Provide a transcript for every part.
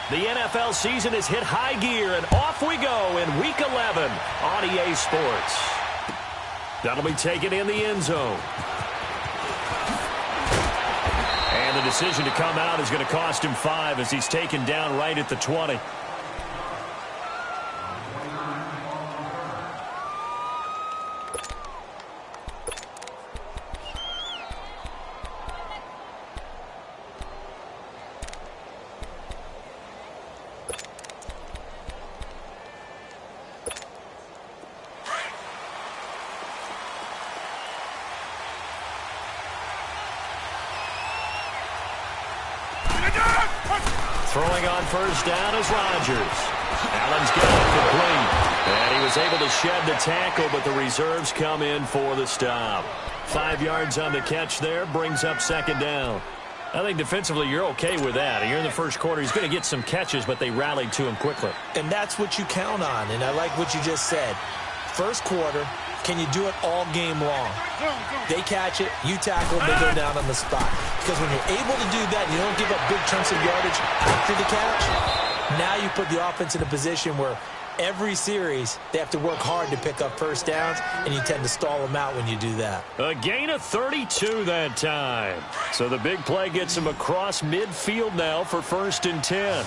The NFL season has hit high gear, and off we go in Week 11 on EA Sports. That'll be taken in the end zone. And the decision to come out is going to cost him 5 as he's taken down right at the 20. Throwing on first down is Rodgers. Allen's got it complete. And he was able to shed the tackle, but the reserves come in for the stop. 5 yards on the catch there, brings up second down. I think defensively you're okay with that. You're in the first quarter. He's going to get some catches, but they rallied to him quickly. And that's what you count on, and I like what you just said. First quarter, can you do it all game long? They catch it, you tackle, they go down on the spot. Because when you're able to do that, you don't give up big chunks of yardage after the catch, now you put the offense in a position where every series they have to work hard to pick up first downs, and you tend to stall them out when you do that. A gain of 32 that time. So the big play gets him across midfield now for 1st and 10.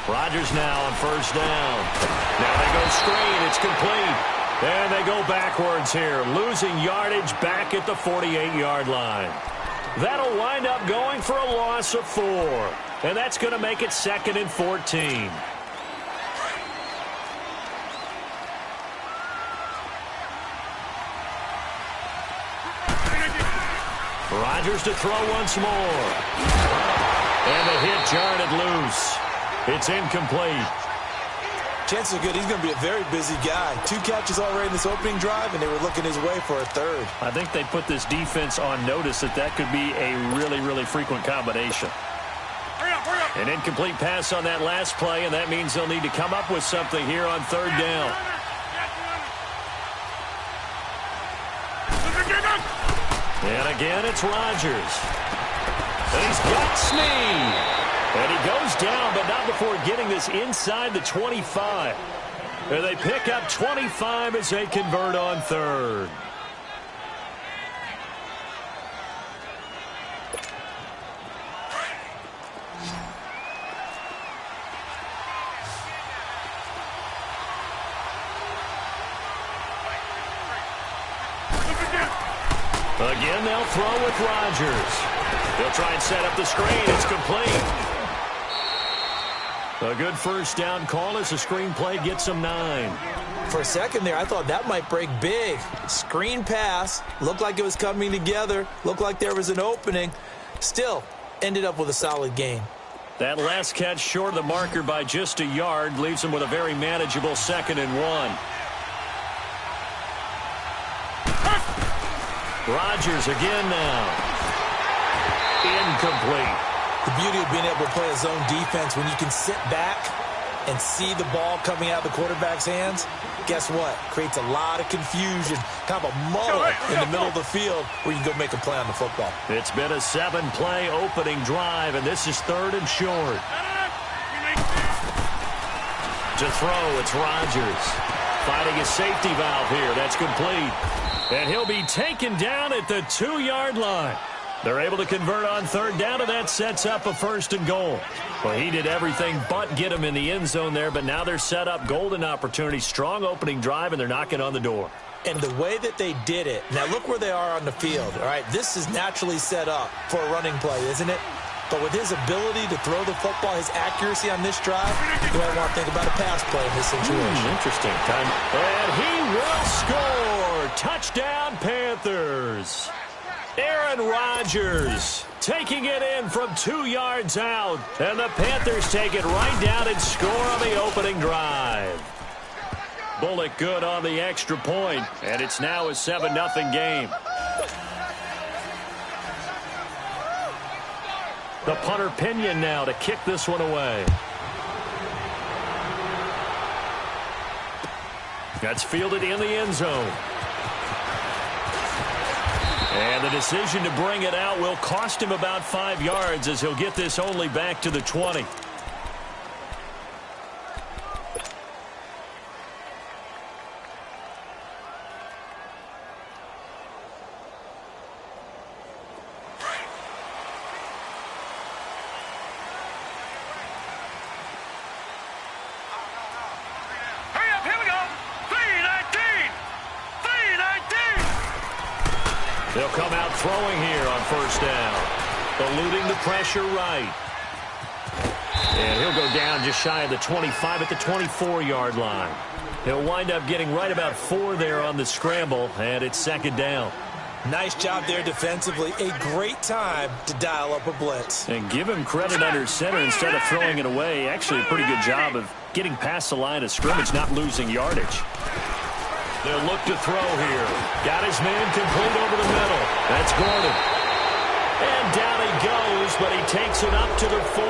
Rodgers now on first down. Now they go screen. It's complete. And they go backwards here, losing yardage back at the 48-yard line. That'll wind up going for a loss of 4. And that's going to make it 2nd and 14. Rodgers to throw once more. And the hit jarred it loose. It's incomplete. Chances are good he's going to be a very busy guy. 2 catches already in this opening drive, and they were looking his way for a 3rd. I think they put this defense on notice that could be a really, really frequent combination. An incomplete pass on that last play, and that means they'll need to come up with something here on 3rd down. And again, it's Rodgers. And he's got Snead. And he goes down, but not before getting this inside the 25. And they pick up 25 as they convert on 3rd. Again, they'll throw with Rodgers. They'll try and set up the screen. It's complete. A good first down call as the screen play gets them 9. For a second there, I thought that might break big. Screen pass. Looked like it was coming together. Looked like there was an opening. Still, ended up with a solid gain. That last catch short of the marker by just a yard leaves them with a very manageable 2nd and 1. Rodgers again now. Incomplete. The beauty of being able to play a zone defense, when you can sit back and see the ball coming out of the quarterback's hands, guess what? Creates a lot of confusion, kind of a muddle in the middle of the field where you can go make a play on the football. It's been a 7-play opening drive, and this is 3rd and short. To throw, it's Rodgers. Finding a safety valve here. That's complete. And he'll be taken down at the 2-yard line. They're able to convert on 3rd down, and that sets up a 1st and goal. Well, he did everything but get him in the end zone there, but now they're set up golden opportunity, strong opening drive, and they're knocking on the door. And the way that they did it, now look where they are on the field. All right, this is naturally set up for a running play, isn't it? But with his ability to throw the football, his accuracy on this drive, you might want to think about a pass play in this situation. Interesting. And he will score. Touchdown, Panthers. Aaron Rodgers taking it in from 2 yards out. And the Panthers take it right down and score on the opening drive. Bullock good on the extra point, and it's now a 7-0 game. The punter Pinion now to kick this one away. That's fielded in the end zone. And the decision to bring it out will cost him about 5 yards as he'll get this only back to the 20. They'll come out throwing here on first down. Eluding the pressure right. And he'll go down just shy of the 25 at the 24-yard line. He'll wind up getting right about 4 there on the scramble, and it's second down. Nice job there defensively. A great time to dial up a blitz. And give him credit under center instead of throwing it away. Actually, a pretty good job of getting past the line of scrimmage, not losing yardage. They'll look to throw here. Got his man complete over the middle. That's Gordon. And down he goes, but he takes it up to the 40.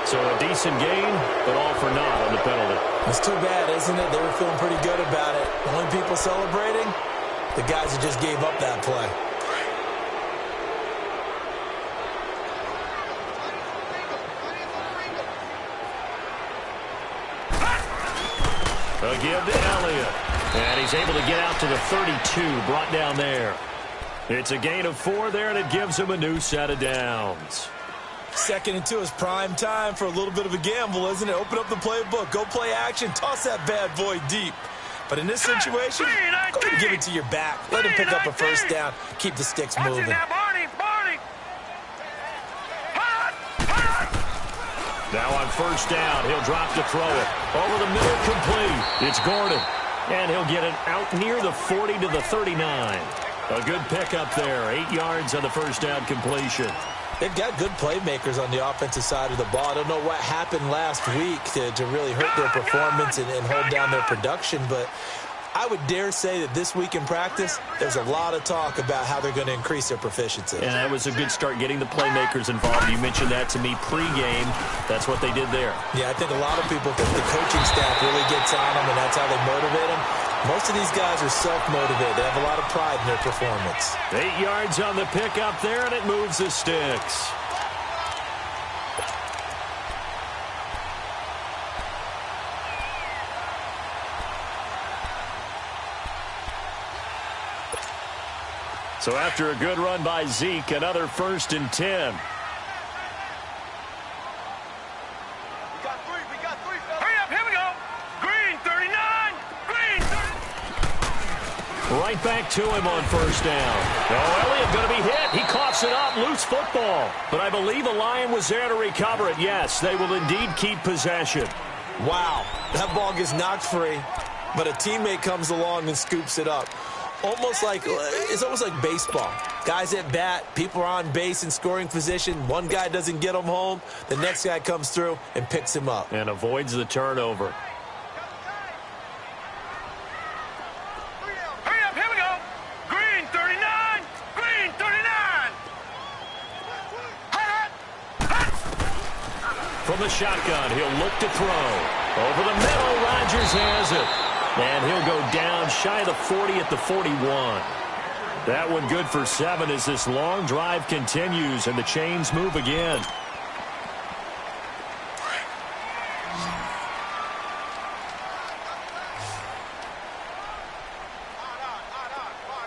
So a decent gain, but all for naught on the penalty. It's too bad, isn't it? They were feeling pretty good about it. The only people celebrating, the guys who just gave up that play. A give to Elliott. And he's able to get out to the 32, brought down there. It's a gain of 4 there, and it gives him a new set of downs. 2nd and 2 is prime time for a little bit of a gamble, isn't it? Open up the playbook, go play action, toss that bad boy deep. But in this situation, go ahead and give it to your back. Let him pick up a first down, keep the sticks moving. Now on first down, he'll drop to throw it. Over the middle, complete. It's Gordon. And he'll get it out near the 40 to the 39. A good pickup there. 8 yards on the first down completion. They've got good playmakers on the offensive side of the ball. I don't know what happened last week to really hurt their performance and hold down their production, but I would dare say that this week in practice, there's a lot of talk about how they're going to increase their proficiency. And that was a good start getting the playmakers involved. You mentioned that to me pregame. That's what they did there. Yeah, I think a lot of people think the coaching staff really gets on them, and that's how they motivate them. Most of these guys are self-motivated. They have a lot of pride in their performance. 8 yards on the pickup there, and it moves the sticks. So after a good run by Zeke, another 1st and 10. Right back to him on first down. Oh, Elliott going to be hit. He coughs it up. Loose football. But I believe a Lion was there to recover it. Yes, they will indeed keep possession. Wow. That ball gets knocked free, but a teammate comes along and scoops it up. It's almost like baseball. Guys at bat, people are on base in scoring position. One guy doesn't get him home. The next guy comes through and picks him up. And avoids the turnover. From the shotgun, he'll look to throw. Over the middle, Rodgers has it. And he'll go down shy of the 40 at the 41. That one good for 7 as this long drive continues and the chains move again.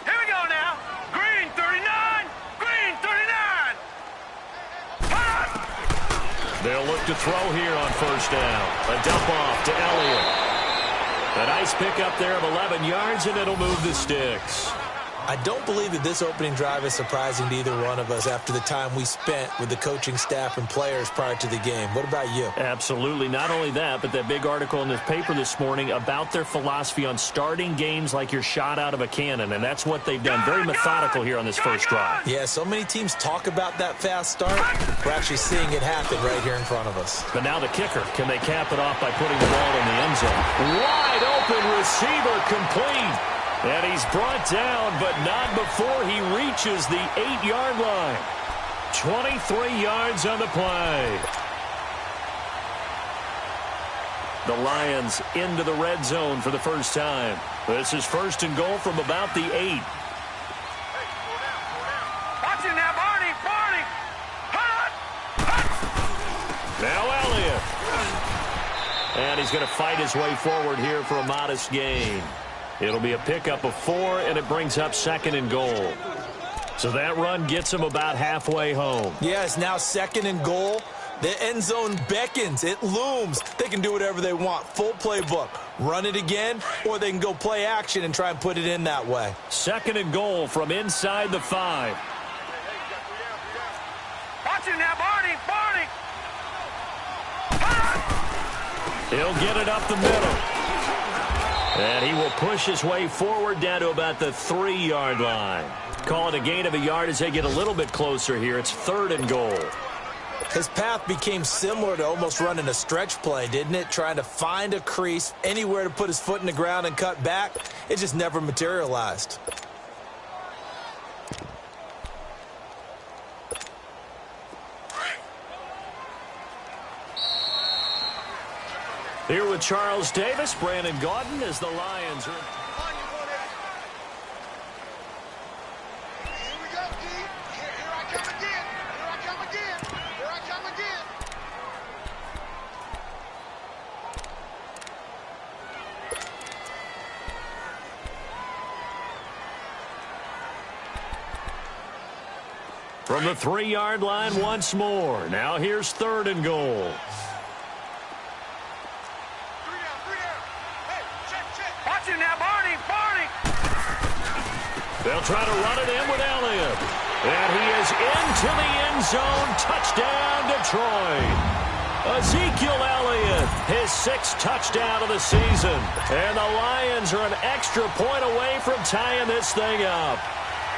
Here we go now. Green 39. Green 39. They'll look to throw here on first down. A dump off to Elliott. A nice pickup there of 11 yards, and it'll move the sticks. I don't believe that this opening drive is surprising to either one of us after the time we spent with the coaching staff and players prior to the game. What about you? Absolutely. Not only that, but that big article in the paper this morning about their philosophy on starting games like you're shot out of a cannon, and that's what they've done. Very methodical here on this first drive. Yeah, so many teams talk about that fast start. We're actually seeing it happen right here in front of us. But now the kicker. Can they cap it off by putting the ball in the end zone? Wide open receiver complete. And he's brought down, but not before he reaches the 8-yard line. 23 yards on the play. The Lions into the red zone for the first time. This is 1st and goal from about the 8. And he's going to fight his way forward here for a modest gain. It'll be a pickup of 4, and it brings up 2nd and goal. So that run gets him about halfway home. Yeah, it's now 2nd and goal. The end zone beckons. It looms. They can do whatever they want. Full playbook. Run it again, or they can go play action and try and put it in that way. 2nd and goal from inside the 5. Watch it now, Barney! Barney! He'll get it up the middle. And he will push his way forward down to about the 3-yard line. Call it a gain of a yard as they get a little bit closer here. It's 3rd and goal. His path became similar to almost running a stretch play, didn't it? Trying to find a crease, anywhere to put his foot in the ground and cut back. It just never materialized. Here with Charles Davis, Brandon Gaudin as the Lions are... From the 3-yard line once more. Now here's 3rd and goal. Watch it now, Barney! Barney! They'll try to run it in with Elliott. And he is into the end zone. Touchdown, Detroit. Ezekiel Elliott, his 6th touchdown of the season. And the Lions are an extra point away from tying this thing up.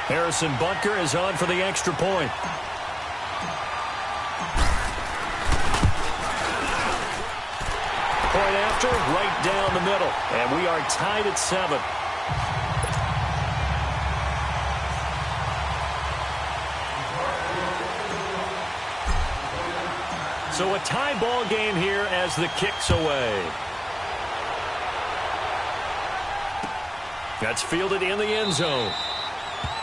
Harrison Butker is on for the extra point. Point after, right down the middle. And we are tied at 7. So a tie ball game here as the kick's away. That's fielded in the end zone.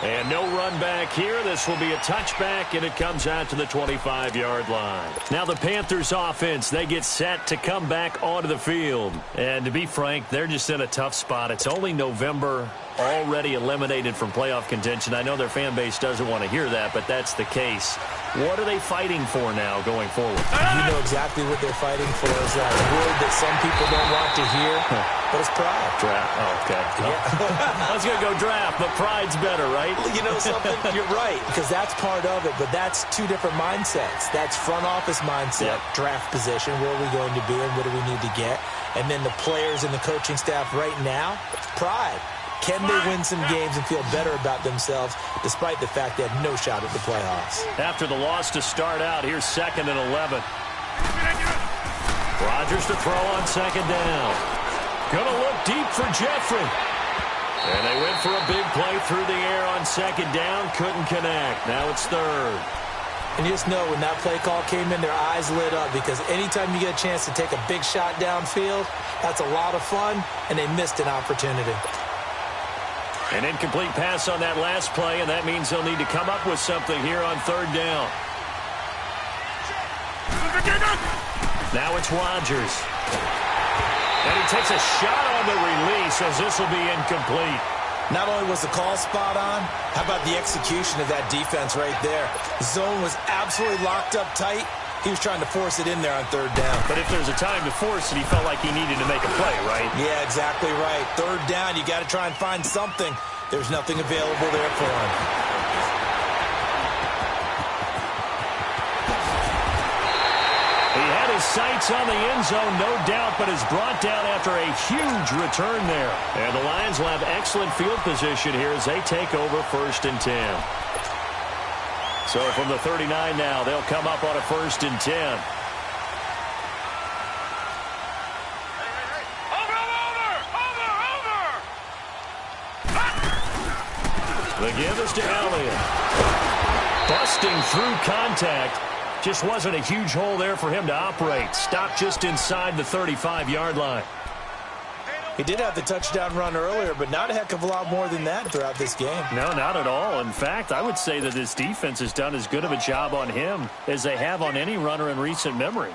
And no run back here. This will be a touchback, and it comes out to the 25-yard line. Now the Panthers offense, they get set to come back onto the field. And to be frank, they're just in a tough spot. It's only November, already eliminated from playoff contention. I know their fan base doesn't want to hear that, but that's the case. What are they fighting for now going forward? You know exactly what they're fighting for. Is that word that some people don't want to hear, but it's pride. Draft. Oh, okay. Yeah. I was going to go draft, but pride's better, right? You know something? You're right, because that's part of it, but that's 2 different mindsets. That's front office mindset, draft position, where are we going to be and what do we need to get? And then the players and the coaching staff right now, pride. Can they win some games and feel better about themselves despite the fact they have no shot at the playoffs? After the loss to start out, here's 2nd and 11. Rodgers to throw on 2nd down. Going to look deep for Jeffrey. And they went for a big play through the air on 2nd down. Couldn't connect. Now it's 3rd. And you just know when that play call came in, their eyes lit up because anytime you get a chance to take a big shot downfield, that's a lot of fun, and they missed an opportunity. An incomplete pass on that last play, and that means they'll need to come up with something here on 3rd down. Now it's Rodgers. And he takes a shot on the release as this will be incomplete. Not only was the call spot on, how about the execution of that defense right there? The zone was absolutely locked up tight. He was trying to force it in there on 3rd down. But if there's a time to force it, he felt like he needed to make a play, right? Yeah, exactly right. 3rd down, you got to try and find something. There's nothing available there for him. He had his sights on the end zone, no doubt, but is brought down after a huge return there. And the Lions will have excellent field position here as they take over 1st and 10. So from the 39 now, they'll come up on a 1st and 10. The give is to Elliott. Busting through contact. Just wasn't a huge hole there for him to operate. Stopped just inside the 35-yard line. He did have the touchdown run earlier, but not a heck of a lot more than that throughout this game. No, not at all. In fact, I would say that this defense has done as good of a job on him as they have on any runner in recent memory.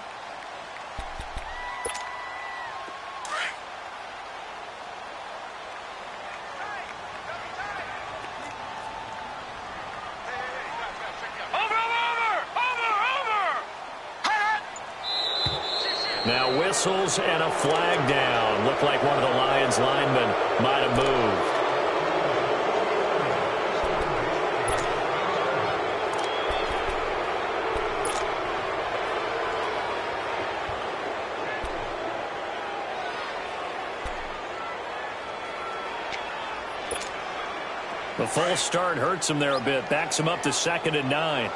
Now whistles and a flag down. Looked like one of the Lions linemen might have moved. The false start hurts him there a bit. Backs him up to 2nd and 9.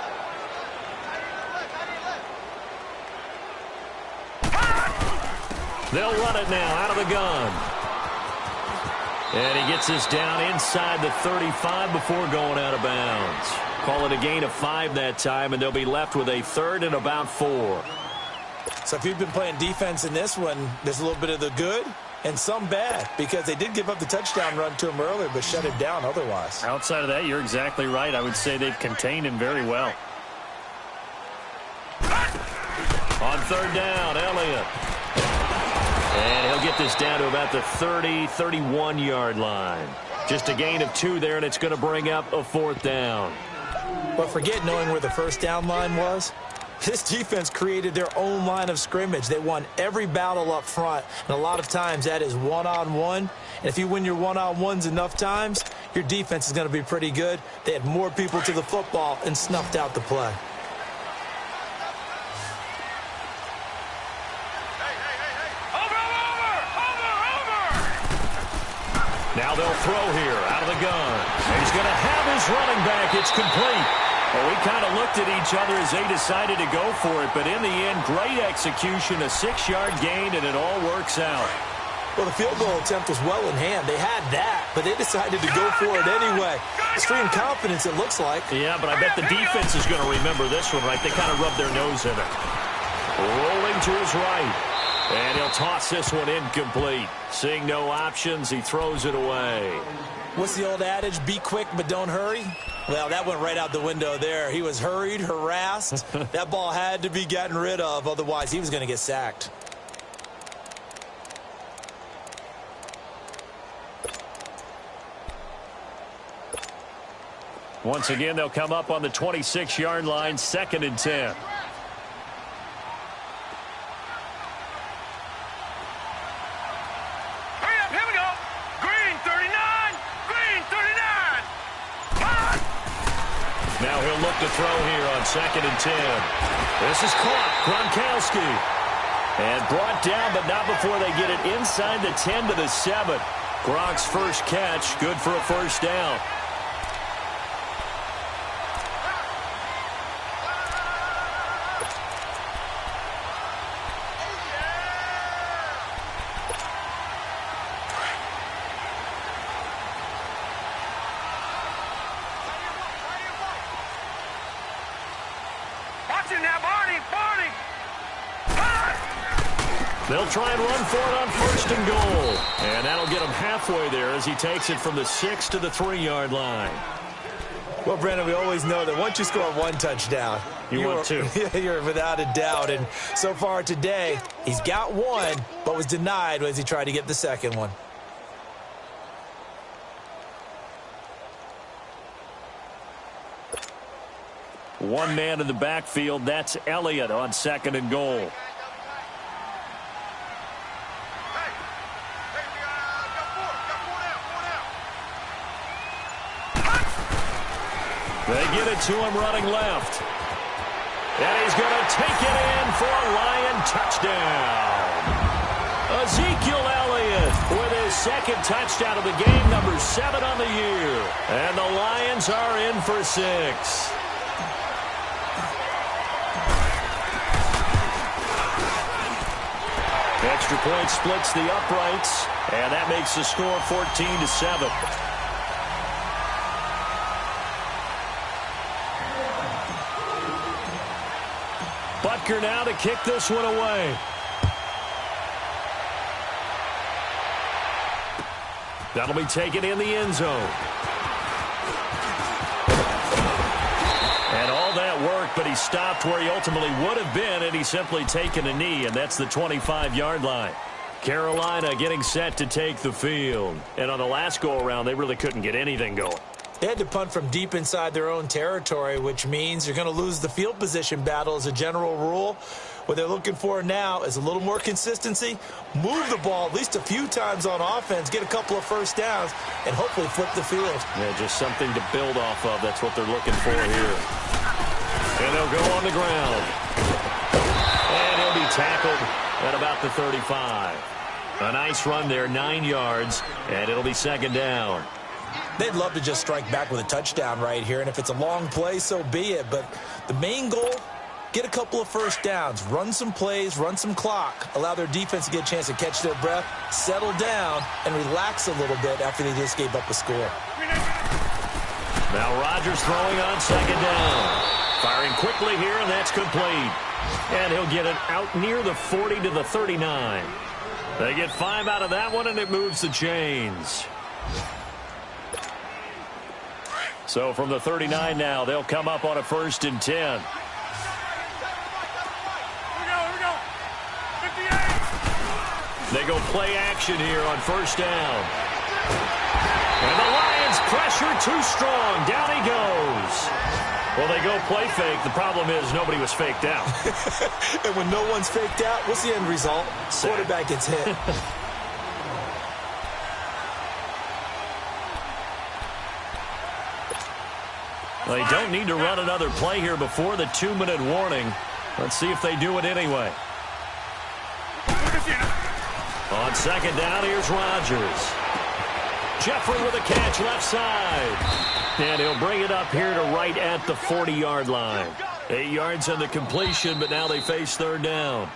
They'll run it now out of the gun. And he gets this down inside the 35 before going out of bounds. Call it a gain of 5 that time, and they'll be left with a 3rd and about 4. So if you've been playing defense in this one, there's a little bit of the good and some bad, because they did give up the touchdown run to him earlier, but shut it down otherwise. Outside of that, you're exactly right. I would say they've contained him very well. On 3rd down, Elliott. And he'll get this down to about the 30, 31-yard line. Just a gain of 2 there, and it's going to bring up a 4th down. But forget knowing where the first down line was. This defense created their own line of scrimmage. They won every battle up front, and a lot of times that is one-on-one. And if you win your one-on-ones enough times, your defense is going to be pretty good. They had more people to the football and snuffed out the play. Now they'll throw here out of the gun. And he's going to have his running back. It's complete. Well, we kind of looked at each other as they decided to go for it. But in the end, great execution, a 6-yard gain, and it all works out. Well, the field goal attempt was well in hand. They had that, but they decided to go for it anyway. Extreme confidence, it looks like. Yeah, but I bet the defense is going to remember this one, right? They kind of rubbed their nose in it. Rolling to his right. And he'll toss this one incomplete. Seeing no options, he throws it away. What's the old adage? Be quick, but don't hurry? Well, that went right out the window there. He was hurried, harassed. That ball had to be gotten rid of. Otherwise, he was going to get sacked. Once again, they'll come up on the 26-yard line, 2nd and 10. Now he'll look to throw here on 2nd and 10. This is caught. Gronkowski. And brought down, but not before they get it inside the 10 to the 7. Gronk's first catch, good for a first down. They'll try and run for it on 1st and goal. And that'll get him halfway there as he takes it from the 6 to the 3-yard line. Well, Brandon, we always know that once you score 1 touchdown, want 2. You're without a doubt. And so far today, he's got 1, but was denied as he tried to get the second one. One man in the backfield. That's Elliott on 2nd and goal. They get it to him running left. And he's going to take it in for a Lion touchdown. Ezekiel Elliott with his 2nd touchdown of the game, number 7 on the year. And the Lions are in for 6. Extra point splits the uprights, and that makes the score 14-7. Butker now to kick this one away. That'll be taken in the end zone. And all that work, but he stopped where he ultimately would have been, and he's simply taken a knee, and that's the 25-yard line. Carolina getting set to take the field. And on the last go-around, they really couldn't get anything going. They had to punt from deep inside their own territory, which means you're going to lose the field position battle as a general rule. What they're looking for now is a little more consistency, move the ball at least a few times on offense, get a couple of first downs, and hopefully flip the field. Yeah, just something to build off of. That's what they're looking for here. And they'll go on the ground. And he'll be tackled at about the 35. A nice run there, 9 yards, and it'll be second down. They'd love to just strike back with a touchdown right here, and if it's a long play, so be it. But the main goal, get a couple of first downs, run some plays, run some clock, allow their defense to get a chance to catch their breath, settle down, and relax a little bit after they just gave up a score. Now Rodgers throwing on second down. Firing quickly here, and that's complete. And he'll get it out near the 40 to the 39. They get 5 out of that one, and it moves the chains. So from the 39 now, they'll come up on a 1st and 10. Here we go. 58. They go play action here on 1st down. And the Lions pressure too strong. Down he goes. Well, they go play fake. The problem is nobody was faked out. And when no one's faked out, what's the end result? Quarterback gets hit. They don't need to run another play here before the 2-minute warning. Let's see if they do it anyway. On second down, here's Rodgers. Jeffrey with a catch left side. And he'll bring it up here to right at the 40-yard line. 8 yards on the completion, but now they face 3rd down.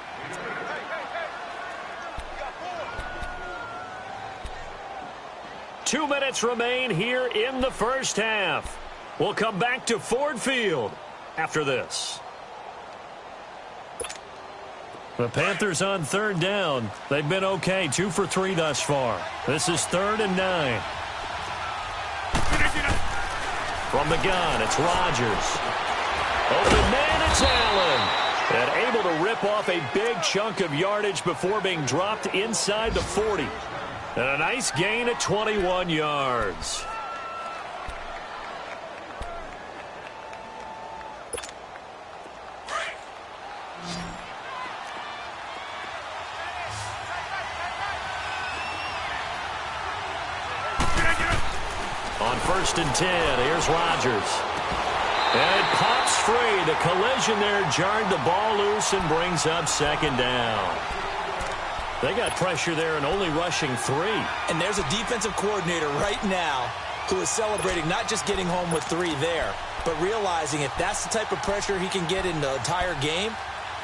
Two minutes remain here in the first half. We'll come back to Ford Field after this. The Panthers on 3rd down. They've been okay, 2 for 3 thus far. This is 3rd and 9. From the gun, it's Rodgers. Open man, it's Allen. And able to rip off a big chunk of yardage before being dropped inside the 40. And a nice gain at 21 yards. On 1st and 10, here's Rodgers. And it pops free. The collision there jarred the ball loose and brings up 2nd down. They got pressure there and only rushing 3. And there's a defensive coordinator right now who is celebrating not just getting home with 3 there, but realizing if that's the type of pressure he can get in the entire game,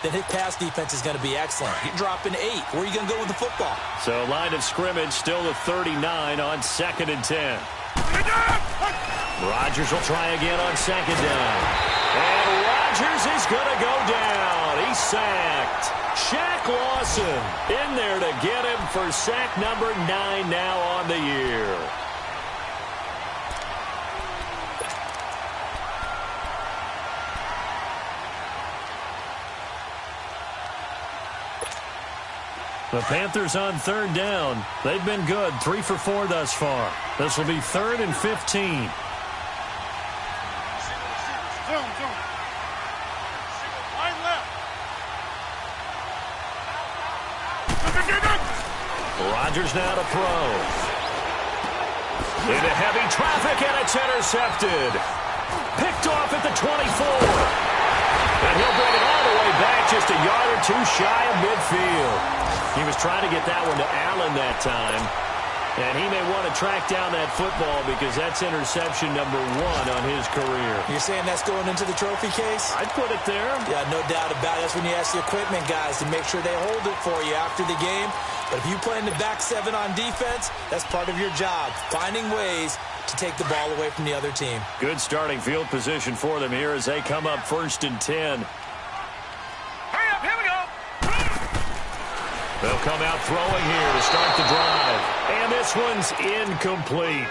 then his pass defense is going to be excellent. You're dropping 8. Where are you going to go with the football? So line of scrimmage still the 39 on 2nd and 10. Rodgers will try again on 2nd down. And Rodgers is going to go down. He's sacked. Shaq Lawson in there to get him for sack number 9 now on the year. The Panthers on 3rd down. They've been good, 3 for 4 thus far. This will be 3rd and 15. Rodgers now to throw. Into heavy traffic, and it's intercepted. Picked off at the 24. And he'll bring it all the way back just a yard or 2 shy of midfield. He was trying to get that one to Allen that time. And he may want to track down that football because that's interception number 1 on his career. You're saying that's going into the trophy case? I'd put it there. Yeah, no doubt about it. That's when you ask the equipment guys to make sure they hold it for you after the game. But if you play in the back 7 on defense, that's part of your job, finding ways to take the ball away from the other team. Good starting field position for them here as they come up 1st and 10. Hurry up, here we go. They'll come out throwing here to start the drive. And this one's incomplete.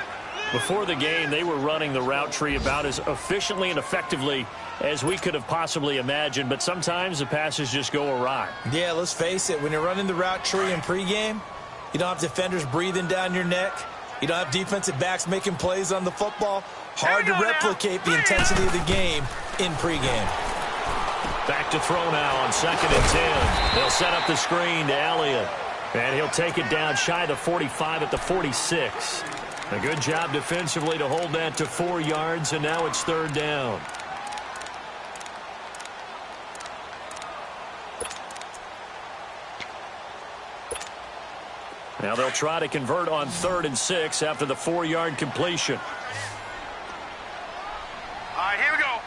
Before the game, they were running the route tree about as efficiently and effectively as we could have possibly imagined, but sometimes the passes just go awry. Yeah, let's face it. When you're running the route tree in pregame, you don't have defenders breathing down your neck. You don't have defensive backs making plays on the football. Hard to replicate the intensity of the game in pregame. Back to throw now on 2nd and 10. They'll set up the screen to Elliott. And he'll take it down shy of the 45 at the 46. A good job defensively to hold that to 4 yards, and now it's 3rd down. Now they'll try to convert on 3rd and 6 after the 4-yard completion. All right, here we go.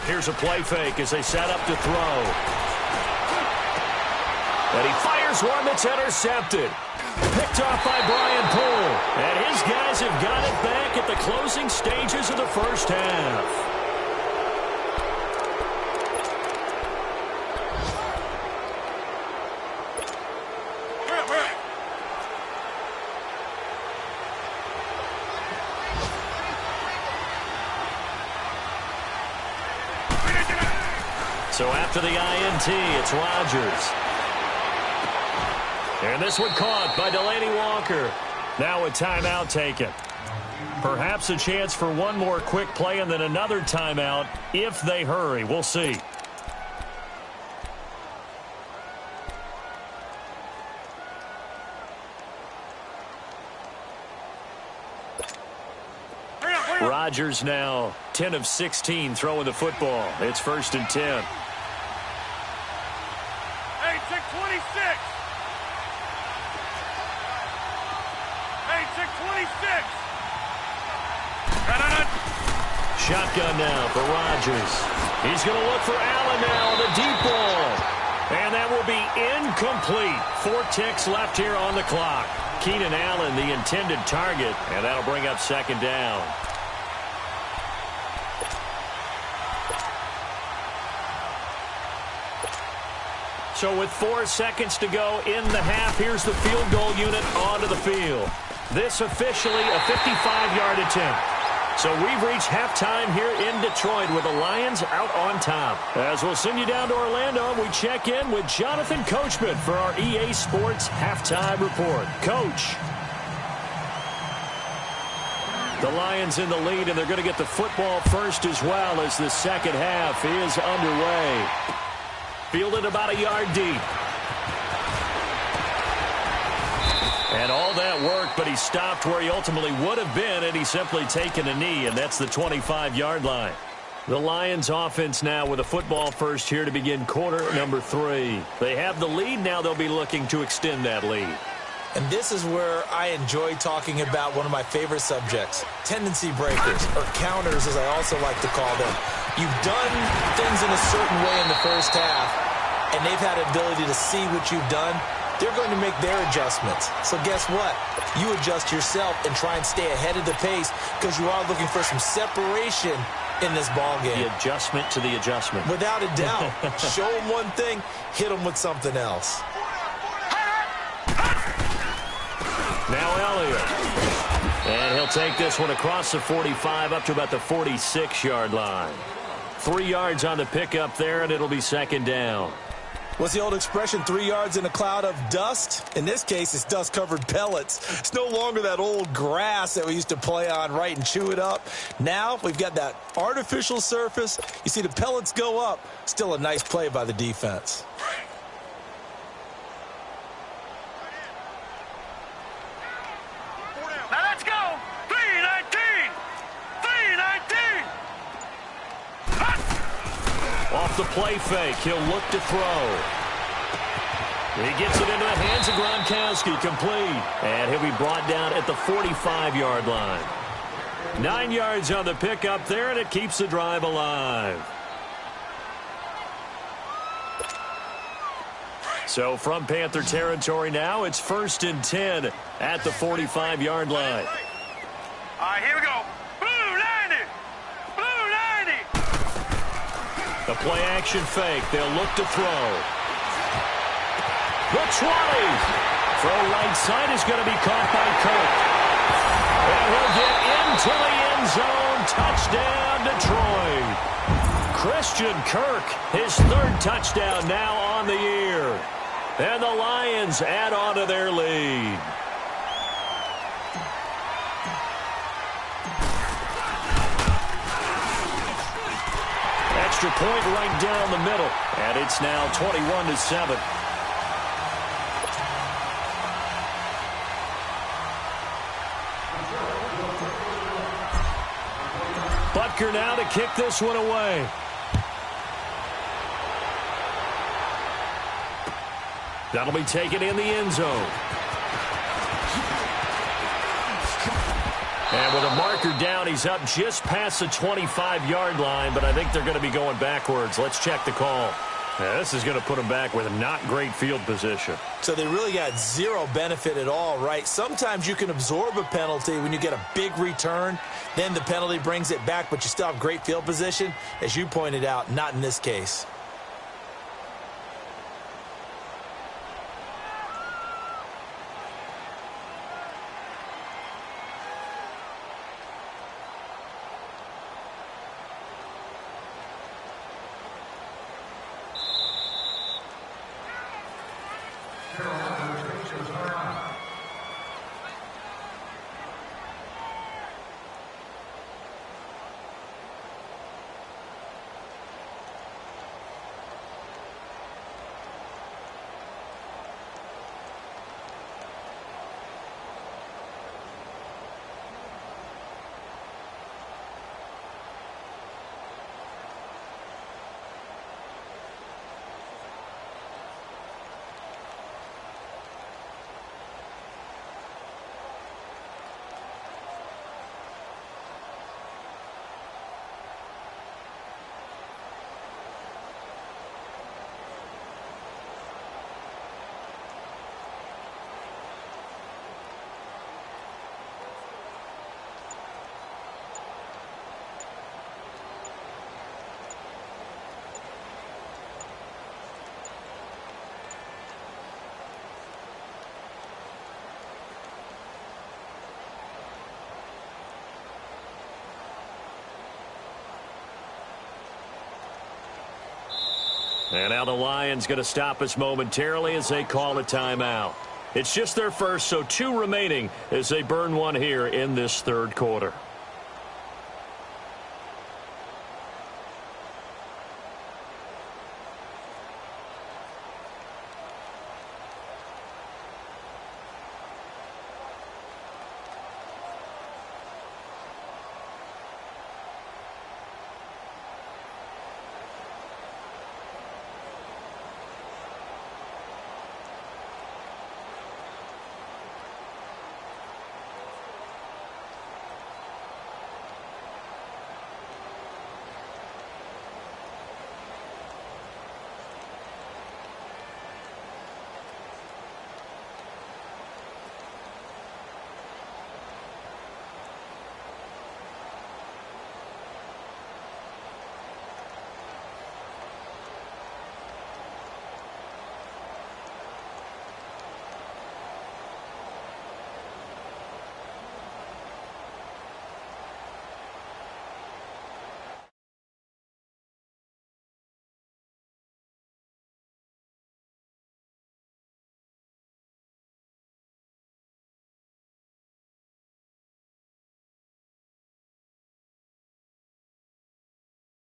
Here's a play fake as they set up to throw. And he fires one that's intercepted. Picked off by Brian Poole. And his guys have got it back at the closing stages of the first half. So after the INT, it's Rodgers. And this one caught by Delaney Walker. Now a timeout taken. Perhaps a chance for one more quick play and then another timeout if they hurry. We'll see. Rodgers now 10 of 16 throwing the football. It's 1st and 10. Hey, check 26. Hey, check 26. Shotgun now for Rodgers. He's going to look for Allen now on the deep ball. And that will be incomplete. 4 ticks left here on the clock. Keenan Allen, the intended target, and that'll bring up 2nd down. So with 4 seconds to go in the half, here's the field goal unit onto the field. This officially a 55-yard attempt. So we've reached halftime here in Detroit with the Lions out on top. As we'll send you down to Orlando, we check in with Jonathan Coachman for our EA Sports Halftime Report. Coach. The Lions in the lead, and they're going to get the football first as well as the second half is underway. Fielded about a yard deep. And all that worked, but he stopped where he ultimately would have been had he simply taken a knee, and that's the 25-yard line. The Lions offense now with a football first here to begin quarter number 3. They have the lead now. They'll be looking to extend that lead. And this is where I enjoy talking about one of my favorite subjects, tendency breakers, or counters as I also like to call them. You've done things in a certain way in the first half, and they've had the ability to see what you've done. They're going to make their adjustments. So guess what? You adjust yourself and try and stay ahead of the pace because you are looking for some separation in this ball game. The adjustment to the adjustment. Without a doubt. Show them one thing, hit them with something else. Now Elliott. And he'll take this one across the 45 up to about the 46-yard line. 3 yards on the pickup there, and it'll be 2nd down. What's the old expression, 3 yards in a cloud of dust? In this case, it's dust-covered pellets. It's no longer that old grass that we used to play on, right, and chew it up. Now we've got that artificial surface. You see the pellets go up. Still a nice play by the defense. Now let's go. 319. 319. Off the play fake, he'll look to throw. He gets it into the hands of Gronkowski, complete. And he'll be brought down at the 45-yard line. 9 yards on the pickup there, and it keeps the drive alive. So from Panther territory now, it's 1st and 10 at the 45-yard line. All right, here we go. Blue 90. Blue 90. The play action fake. They'll look to throw. The 20. Throw right side is going to be caught by Kirk. And he'll get into the end zone. Touchdown, Detroit. Christian Kirk, his 3rd touchdown now on the year. And the Lions add on to their lead. Extra point right down the middle. And it's now 21-7. Butker now to kick this one away. That'll be taken in the end zone. And with a marker down, he's up just past the 25-yard line, but I think they're going to be going backwards. Let's check the call. Yeah, this is going to put them back with not great field position. So they really got zero benefit at all, right? Sometimes you can absorb a penalty when you get a big return. Then the penalty brings it back, but you still have great field position. As you pointed out, not in this case. And now the Lions going to stop us momentarily as they call a timeout. It's just their first, so 2 remaining as they burn one here in this third quarter.